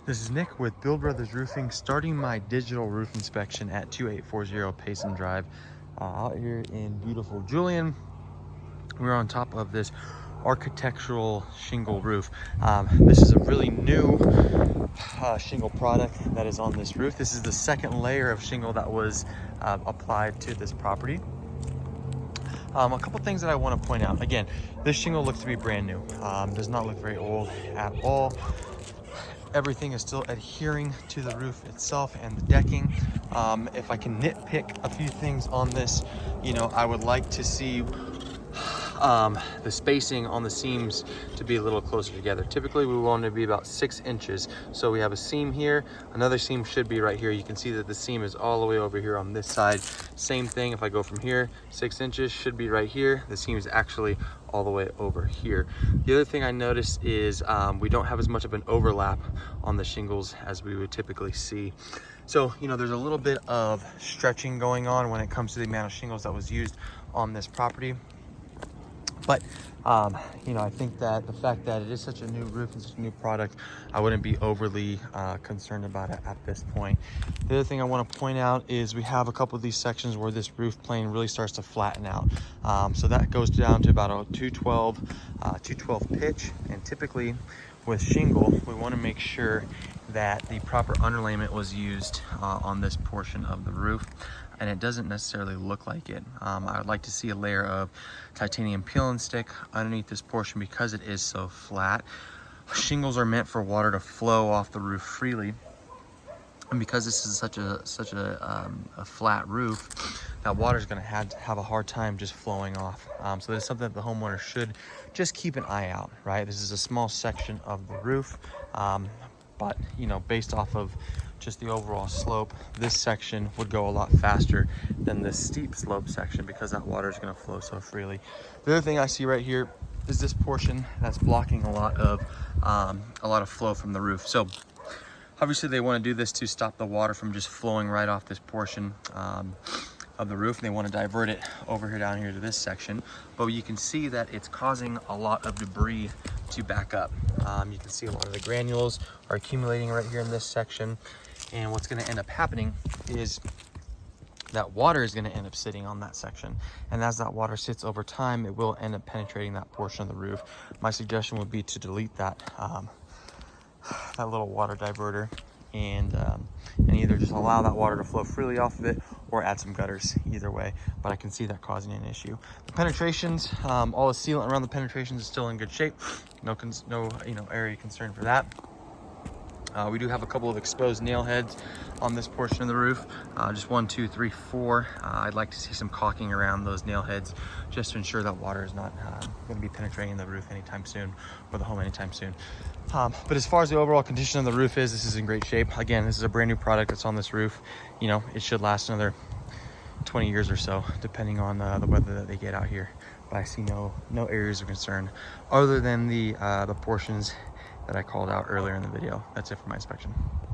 This is Nick with Build Brothers Roofing, starting my digital roof inspection at 2840 Payson Drive, out here in beautiful Julian. We're on top of this architectural shingle roof. This is a really new shingle product that is on this roof. This is the second layer of shingle that was applied to this property. A couple things that I want to point out. Again, this shingle looks to be brand new. Does not look very old at all. Everything is still adhering to the roof itself and the decking. If I can nitpick a few things on this, I would like to see the spacing on the seams to be a little closer together. Typically we want it to be about 6 inches. So we have a seam here, another seam should be right here. You can see that the seam is all the way over here on this side. Same thing, if I go from here, 6 inches should be right here. The seam is actually all the way over here. The other thing I noticed is we don't have as much of an overlap on the shingles as we would typically see. So, there's a little bit of stretching going on when it comes to the amount of shingles that was used on this property. But, I think that the fact that it is such a new roof and such a new product, I wouldn't be overly concerned about it at this point. The other thing I want to point out is we have a couple of these sections where this roof plane really starts to flatten out. So that goes down to about a 212 pitch. And typically with shingle, we want to make sure that the proper underlayment was used on this portion of the roof. And it doesn't necessarily look like it. I would like to see a layer of titanium peel and stick underneath this portion because it is so flat. Shingles are meant for water to flow off the roof freely. And because this is such a flat roof, that water is going to have a hard time just flowing off. So that's something that the homeowner should just keep an eye out, right? This is a small section of the roof, but based off of just the overall slope, this section would go a lot faster than this steep slope section because that water is going to flow so freely. The other thing I see right here is this portion that's blocking a lot of flow from the roof. So obviously they want to do this to stop the water from just flowing right off this portion of the roof. They want to divert it over here down here to this section, but you can see that it's causing a lot of debris to back up. You can see a lot of the granules are accumulating right here in this section, and what's going to end up happening is that water is going to end up sitting on that section, and as that water sits over time, it will end up penetrating that portion of the roof. My suggestion would be to delete that that little water diverter and either just allow that water to flow freely off of it or add some gutters. Either way, but I can see that causing an issue. The penetrations, all the sealant around the penetrations is still in good shape. No area of concern for that. We do have a couple of exposed nail heads on this portion of the roof. Just 1, 2, 3, 4. I'd like to see some caulking around those nail heads just to ensure that water is not going to be penetrating the roof anytime soon, or the home anytime soon. But as far as the overall condition of the roof is, this is in great shape. Again, this is a brand new product that's on this roof. It should last another 20 years or so, depending on the weather that they get out here. But I see no areas of concern other than the portions that I called out earlier in the video. That's it for my inspection.